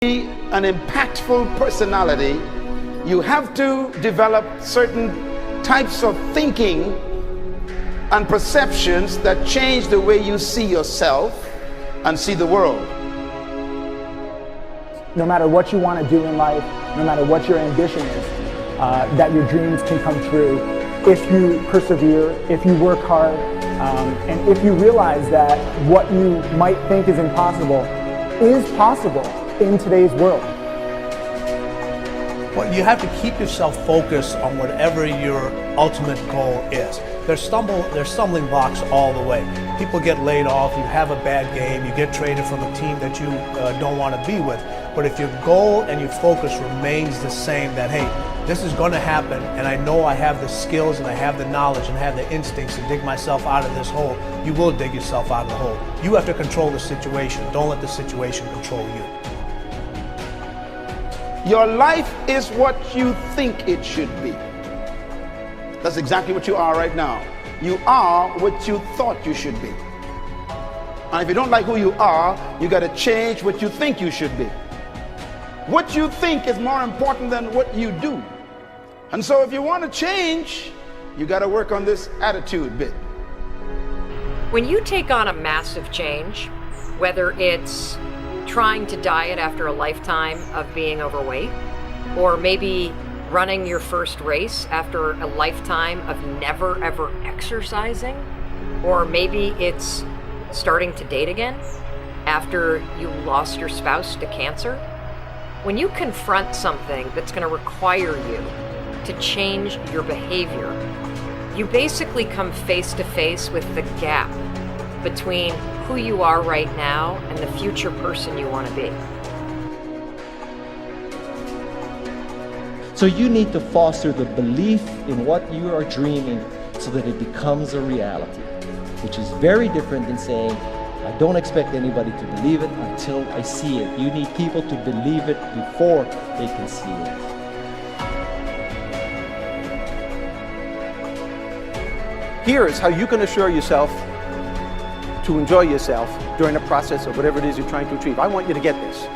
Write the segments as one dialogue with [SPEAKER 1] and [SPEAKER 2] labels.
[SPEAKER 1] Be an impactful personality, you have to develop certain types of thinking and perceptions that change the way you see yourself and see the world.
[SPEAKER 2] No matter what you want to do in life, no matter what your ambition is, that your dreams can come true if you persevere, if you work hard, and if you realize that what you might think is impossible is possible in today's world.
[SPEAKER 3] Well, you have to keep yourself focused on whatever your ultimate goal is. There's stumbling blocks all the way. People get laid off, you have a bad game, you get traded from a team that you don't want to be with. But if your goal and your focus remains the same, that hey, this is going to happen, and I know I have the skills and I have the knowledge and I have the instincts to dig myself out of this hole, you will dig yourself out of the hole. You have to control the situation. Don't let the situation control you.
[SPEAKER 1] Your life is what you think it should be. That's exactly what you are right now. You are what you thought you should be. And if you don't like who you are, you got to change what you think you should be. What you think is more important than what you do. And so if you want to change, you got to work on this attitude bit.
[SPEAKER 4] When you take on a massive change, whether it's trying to diet after a lifetime of being overweight, or maybe running your first race after a lifetime of never ever exercising, or maybe it's starting to date again after you lost your spouse to cancer. When you confront something that's going to require you to change your behavior, you basically come face to face with the gap between who you are right now and the future person you want to be.
[SPEAKER 5] So you need to foster the belief in what you are dreaming so that it becomes a reality, which is very different than saying, I don't expect anybody to believe it until I see it. You need people to believe it before they can see it.
[SPEAKER 6] Here is how you can assure yourself to enjoy yourself during the process of whatever it is you're trying to achieve. I want you to get this,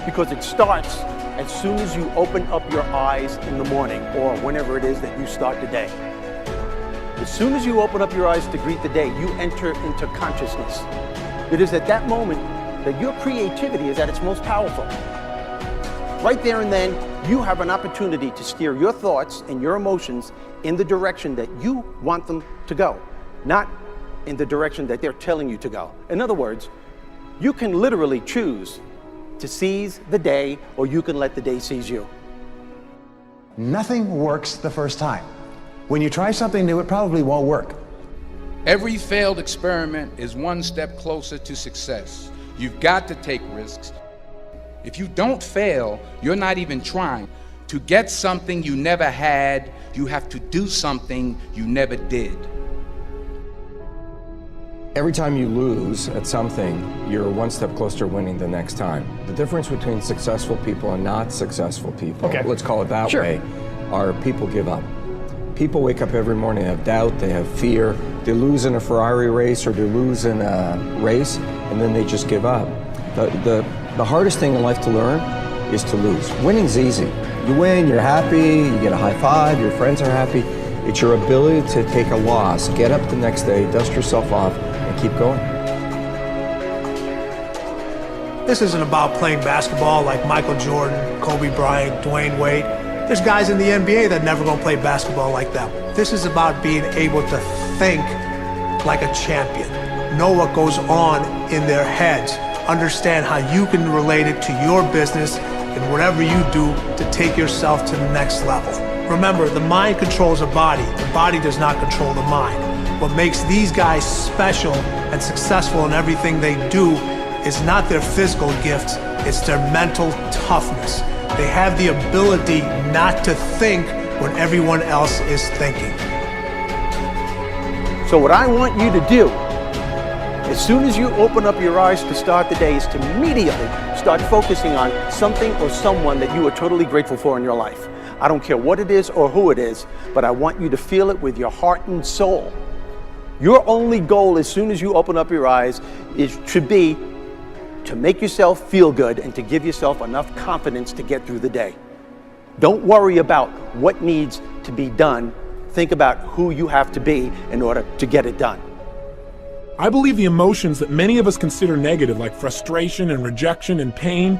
[SPEAKER 6] because it starts as soon as you open up your eyes in the morning or whenever it is that you start the day. As soon as you open up your eyes to greet the day, you enter into consciousness. It is at that moment that your creativity is at its most powerful. Right there and then, you have an opportunity to steer your thoughts and your emotions in the direction that you want them to go, not in the direction that they're telling you to go. In other words, you can literally choose to seize the day, or you can let the day seize you.
[SPEAKER 7] Nothing works the first time. When you try something new, it probably won't work.
[SPEAKER 8] Every failed experiment is one step closer to success. You've got to take risks. If you don't fail, you're not even trying. To get something you never had, you have to do something you never did.
[SPEAKER 9] Every time you lose at something, you're one step closer to winning the next time. The difference between successful people and not successful people, let's call it that way, are people give up. People wake up every morning, they have doubt, they have fear, they lose in a Ferrari race or they lose in a race, and then they just give up. The hardest thing in life to learn is to lose. Winning's easy. You win, you're happy, you get a high five, your friends are happy. It's your ability to take a loss, get up the next day, dust yourself off, and keep going.
[SPEAKER 3] This isn't about playing basketball like Michael Jordan, Kobe Bryant, Dwayne Wade. There's guys in the NBA that never gonna play basketball like them. This is about being able to think like a champion, know what goes on in their heads, understand how you can relate it to your business and whatever you do to take yourself to the next level. Remember, the mind controls the body does not control the mind. What makes these guys special and successful in everything they do is not their physical gifts, it's their mental toughness. They have the ability not to think when everyone else is thinking.
[SPEAKER 6] So what I want you to do, as soon as you open up your eyes to start the day, is to immediately start focusing on something or someone that you are totally grateful for in your life. I don't care what it is or who it is, but I want you to feel it with your heart and soul. Your only goal as soon as you open up your eyes is to be to make yourself feel good and to give yourself enough confidence to get through the day. Don't worry about what needs to be done. Think about who you have to be in order to get it done.
[SPEAKER 10] I believe the emotions that many of us consider negative, like frustration and rejection and pain,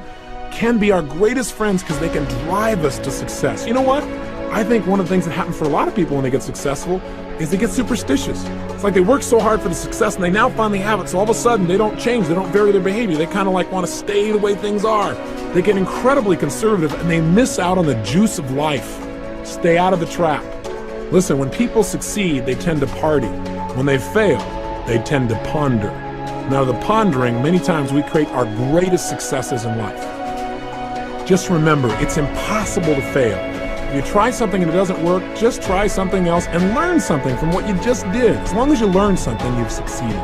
[SPEAKER 10] can be our greatest friends because they can drive us to success. You know what? I think one of the things that happens for a lot of people when they get successful is they get superstitious. It's like they work so hard for the success and they now finally have it, so all of a sudden they don't change, they don't vary their behavior, they kind of like want to stay the way things are. They get incredibly conservative and they miss out on the juice of life. Stay out of the trap. Listen, when people succeed, they tend to party. When they fail, they tend to ponder. Now, the pondering, many times we create our greatest successes in life. Just remember, it's impossible to fail. If you try something and it doesn't work, just try something else and learn something from what you just did. As long as you learn something, you've succeeded.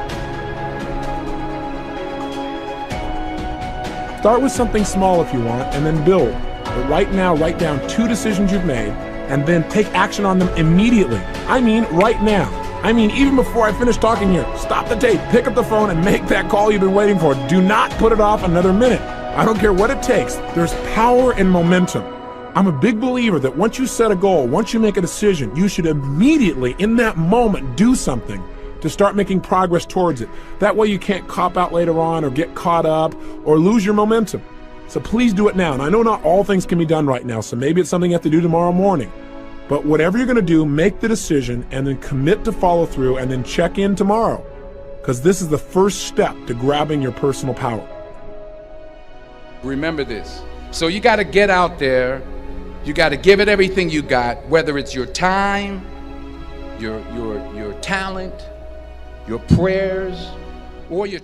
[SPEAKER 10] Start with something small if you want, and then build. But right now, write down 2 decisions you've made, and then take action on them immediately. I mean, right now. I mean, even before I finish talking here, stop the tape, pick up the phone, and make that call you've been waiting for. Do not put it off another minute. I don't care what it takes. There's power in momentum. I'm a big believer that once you set a goal, once you make a decision, you should immediately, in that moment, do something to start making progress towards it. That way you can't cop out later on or get caught up or lose your momentum. So please do it now. And I know not all things can be done right now, so maybe it's something you have to do tomorrow morning. But whatever you're going to do, make the decision and then commit to follow through and then check in tomorrow. Because this is the first step to grabbing your personal power.
[SPEAKER 8] Remember this. So you got to get out there. You got to give it everything you got, whether it's your time, your talent, your prayers, or your